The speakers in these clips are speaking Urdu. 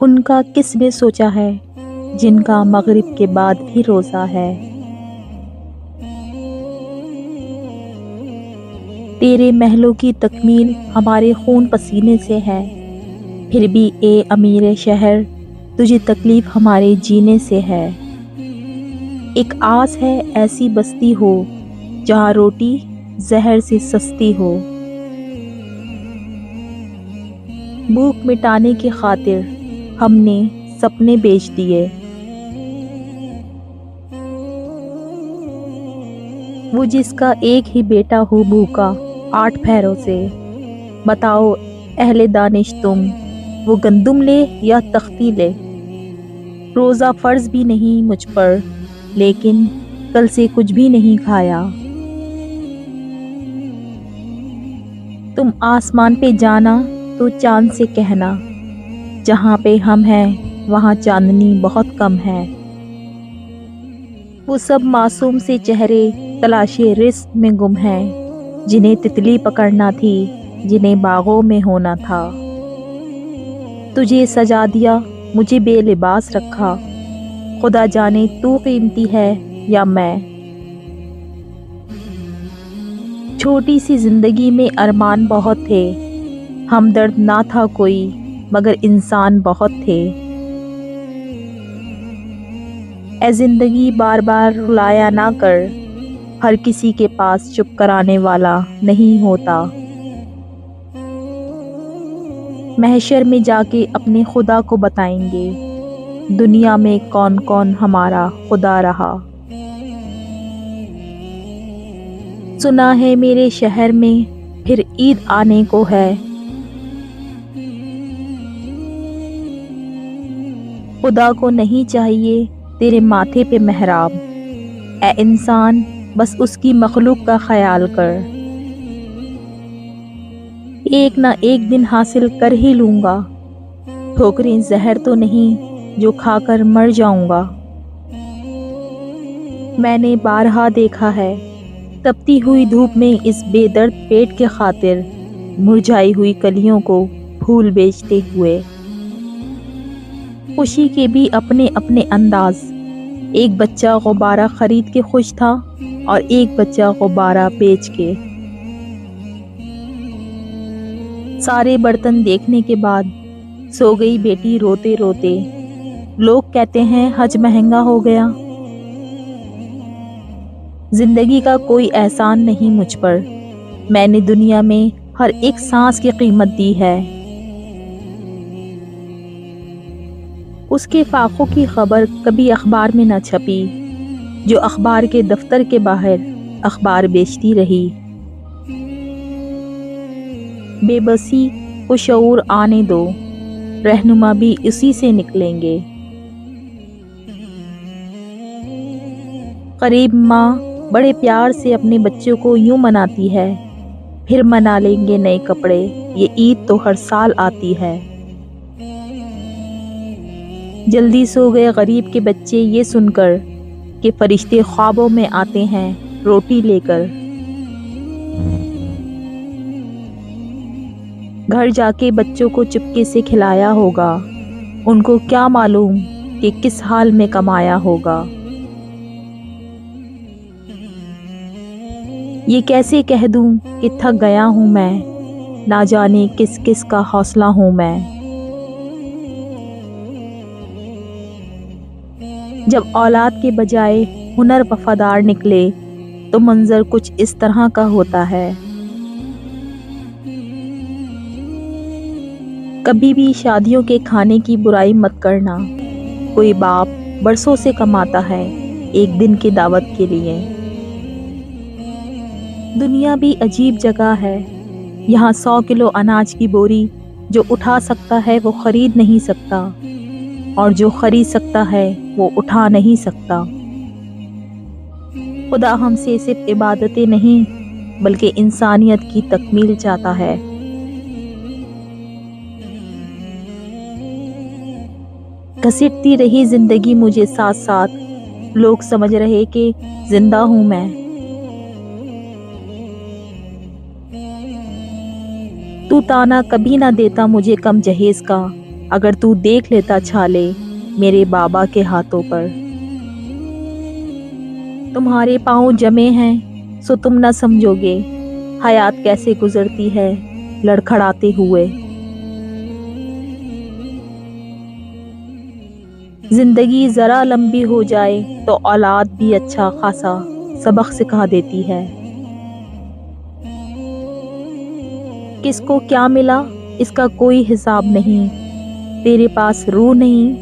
ان کا کس نے سوچا ہے جن کا مغرب کے بعد بھی روزہ ہے؟ تیرے محلوں کی تکمیل ہمارے خون پسینے سے ہے، پھر بھی اے امیر شہر تجھے تکلیف ہمارے جینے سے ہے۔ ایک آس ہے ایسی بستی ہو جہاں روٹی زہر سے سستی ہو۔ بھوک مٹانے کی خاطر ہم نے سپنے بیچ دیے۔ وہ جس کا ایک ہی بیٹا ہو بھوکا 8 پہروں سے، بتاؤ اہل دانش تم، وہ گندم لے یا تختی لے؟ روزہ فرض بھی نہیں مجھ پر، لیکن کل سے کچھ بھی نہیں کھایا۔ تم آسمان پہ جانا تو چاند سے کہنا، جہاں پہ ہم ہیں وہاں چاندنی بہت کم ہے۔ وہ سب معصوم سے چہرے تلاشے رزق میں گم ہیں، جنہیں تتلی پکڑنا تھی، جنہیں باغوں میں ہونا تھا۔ تجھے سجا دیا مجھے بے لباس رکھا، خدا جانے تو قیمتی ہے یا میں۔ چھوٹی سی زندگی میں ارمان بہت تھے، ہمدرد نہ تھا کوئی مگر انسان بہت تھے۔ اے زندگی بار بار رلایا نہ کر، ہر کسی کے پاس چپ کرانے والا نہیں ہوتا۔ محشر میں جا کے اپنے خدا کو بتائیں گے، دنیا میں کون کون ہمارا خدا رہا۔ سنا ہے میرے شہر میں پھر عید آنے کو ہے، خدا کو نہیں چاہیے تیرے ماتھے پہ محراب۔ اے انسان بس اس کی مخلوق کا خیال کر، ایک نہ ایک دن حاصل کر ہی لوں گا۔ ٹھوکریں زہر تو نہیں جو کھا کر مر جاؤں گا۔ میں نے بارہا دیکھا ہے تپتی ہوئی دھوپ میں اس بے درد پیٹ کے خاطر مرجھائی ہوئی کلیوں کو پھول بیچتے ہوئے۔ خوشی کے بھی اپنے اپنے انداز، ایک بچہ غبارہ خرید کے خوش تھا اور ایک بچہ غبارہ بیچ کے۔ سارے برتن دیکھنے کے بعد سو گئی بیٹی روتے روتے، لوگ کہتے ہیں حج مہنگا ہو گیا۔ زندگی کا کوئی احسان نہیں مجھ پر، میں نے دنیا میں ہر ایک سانس کی قیمت دی ہے۔ اس کے فاقوں کی خبر کبھی اخبار میں نہ چھپی، جو اخبار کے دفتر کے باہر اخبار بیچتی رہی۔ بے بسی کو شعور آنے دو، رہنما بھی اسی سے نکلیں گے۔ غریب ماں بڑے پیار سے اپنے بچوں کو یوں مناتی ہے، پھر منا لیں گے نئے کپڑے، یہ عید تو ہر سال آتی ہے۔ جلدی سو گئے غریب کے بچے یہ سن کر کہ فرشتے خوابوں میں آتے ہیں روٹی لے کر۔ گھر جا کے بچوں کو چپکے سے کھلایا ہوگا، ان کو کیا معلوم کہ کس حال میں کمایا ہوگا۔ یہ کیسے کہہ دوں کہ تھک گیا ہوں میں، نہ جانے کس کس کا حوصلہ ہوں میں۔ جب اولاد کے بجائے ہنر وفادار نکلے تو منظر کچھ اس طرح کا ہوتا ہے۔ کبھی بھی شادیوں کے کھانے کی برائی مت کرنا، کوئی باپ برسوں سے کماتا ہے ایک دن کی دعوت کے لیے۔ دنیا بھی عجیب جگہ ہے، یہاں 100 کلو اناج کی بوری جو اٹھا سکتا ہے وہ خرید نہیں سکتا، اور جو خرید سکتا ہے وہ اٹھا نہیں سکتا۔ خدا ہم سے صرف عبادتیں نہیں بلکہ انسانیت کی تکمیل چاہتا ہے۔ گھسیٹتی رہی زندگی مجھے ساتھ ساتھ، لوگ سمجھ رہے کہ زندہ ہوں میں۔ تو تانا کبھی نہ دیتا مجھے کم جہیز کا، اگر تو دیکھ لیتا چھالے میرے بابا کے ہاتھوں پر۔ تمہارے پاؤں جمے ہیں سو تم نہ سمجھو گے حیات کیسے گزرتی ہے لڑکھڑاتے ہوئے۔ زندگی ذرا لمبی ہو جائے تو اولاد بھی اچھا خاصا سبق سکھا دیتی ہے۔ کس کو کیا ملا اس کا کوئی حساب نہیں، تیرے پاس روح نہیں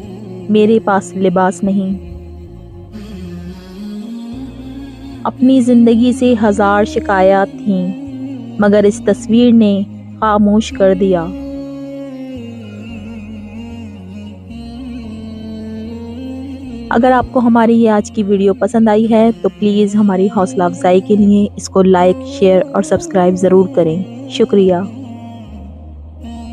میرے پاس لباس نہیں۔ اپنی زندگی سے ہزار شکایات تھیں مگر اس تصویر نے خاموش کر دیا۔ اگر آپ کو ہماری یہ آج کی ویڈیو پسند آئی ہے تو پلیز ہماری حوصلہ افزائی کے لیے اس کو لائک، شیئر اور سبسکرائب ضرور کریں۔ شکریہ۔